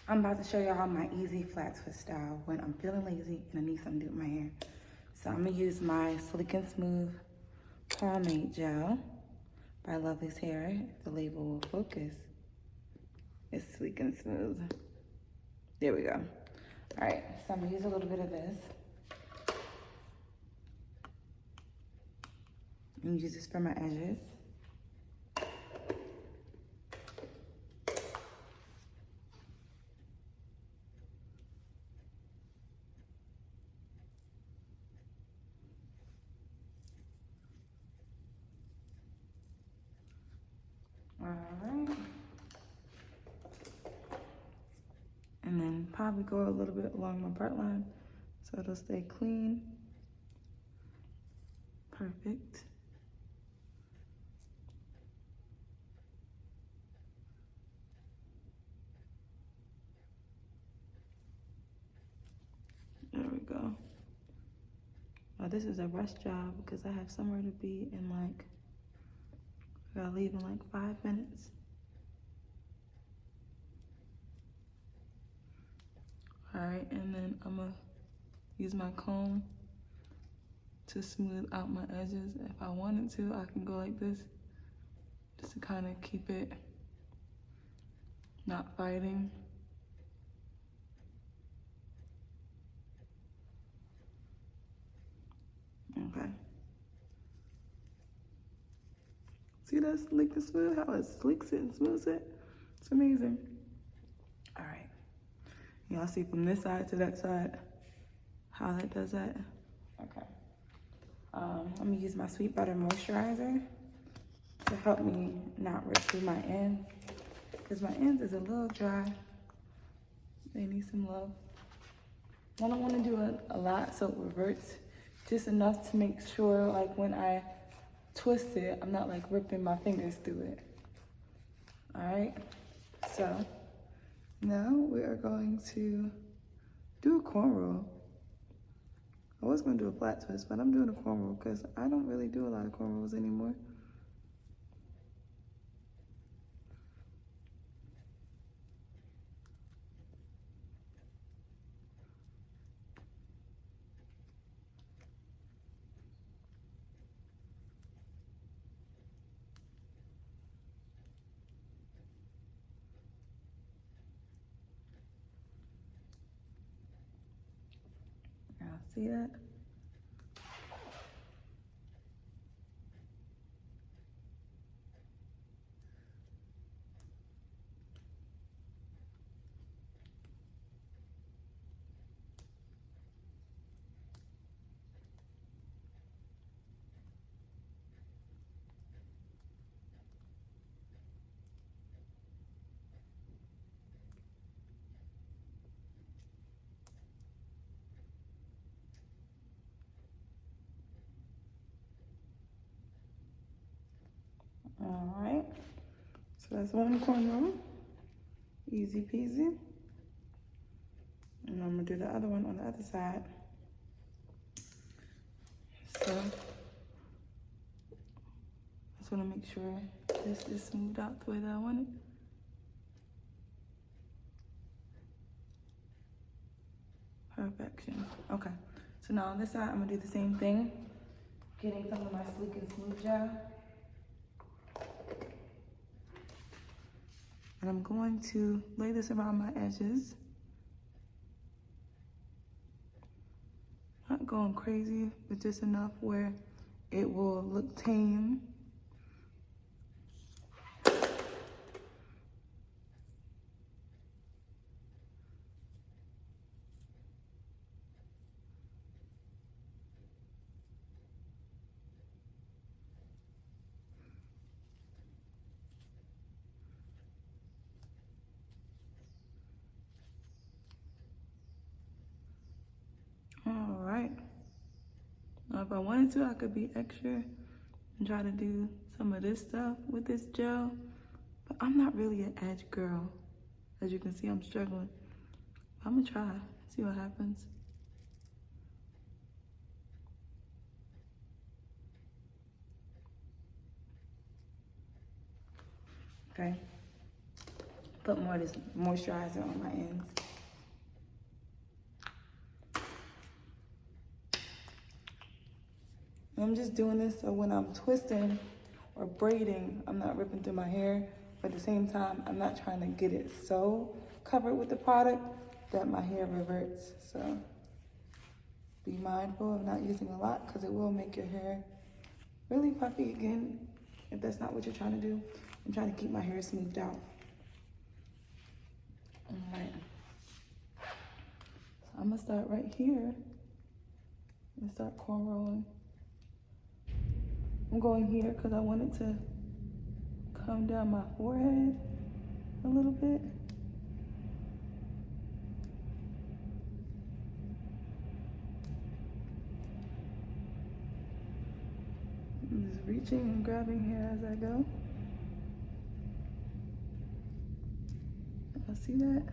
I'm about to show y'all my easy flat twist style when I'm feeling lazy and I need something to do with my hair. So I'm gonna use my Sleek and Smooth Pomade Gel by Lovely's Hair. If the label will focus. It's sleek and smooth. There we go. All right, so I'm gonna use a little bit of this. And use this for my edges. All right. And then probably go a little bit along my part line so it'll stay clean. Perfect. There we go. Now this is a rush job because I have somewhere to be in like, I gotta leave in like 5 minutes. All right, and then I'm gonna use my comb to smooth out my edges. If I wanted to, I can go like this just to kind of keep it not fighting. Okay. See that slick and smooth? How it slicks it and smooths it? It's amazing. All right. Y'all see from this side to that side how that does that? Okay. I'm gonna use my Sweet Butter Moisturizer to help me not rip through my ends because my ends is a little dry. They need some love. I don't want to do it a lot so it reverts, just enough to make sure like when I twist it, I'm not like ripping my fingers through it. All right, so now we are going to do a cornrow. I was gonna do a flat twist, but I'm doing a cornrow because I don't really do a lot of cornrows anymore. Y'all see that? All right, so that's one cornrow, easy peasy. And I'm gonna do the other one on the other side. So just wanna make sure this is smoothed out the way that I want it. Perfection. Okay, so now on this side, I'm gonna do the same thing. Getting some of my Sleek and Smooth gel. And I'm going to lay this around my edges. Not going crazy, but just enough where it will look tame. All right. Now if I wanted to, I could be extra and try to do some of this stuff with this gel, but I'm not really an edge girl. As you can see, I'm struggling. I'm gonna try, see what happens. Okay, Put more of this moisturizer on my ends. And I'm just doing this so when I'm twisting or braiding, I'm not ripping through my hair. But at the same time, I'm not trying to get it so covered with the product that my hair reverts. So be mindful of not using a lot because it will make your hair really puffy again if that's not what you're trying to do. I'm trying to keep my hair smoothed out. All right. So I'm gonna start right here and start cornrowing. I'm going here because I want it to come down my forehead a little bit. I'm just reaching and grabbing here as I go. Y'all see that?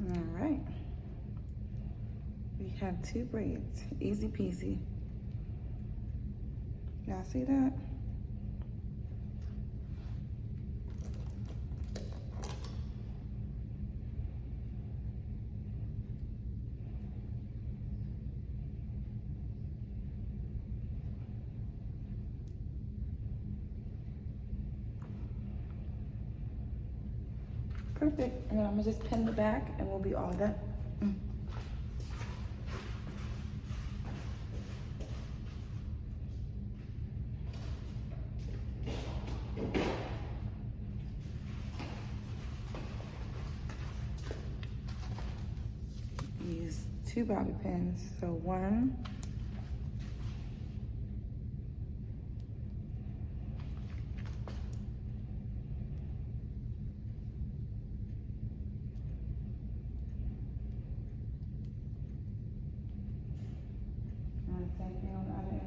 All right. We have 2 braids, easy peasy. Y'all see that? Perfect. And then I'm gonna just pin the back and we'll be all done. Use 2 bobby pins. So 1, same thing on the other end.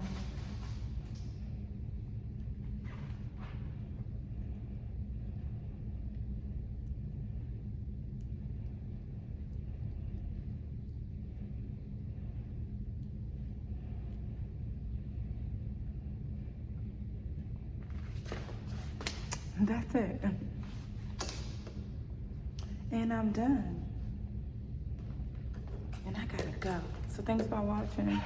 That's it. And I'm done. And I gotta go. So thanks for watching.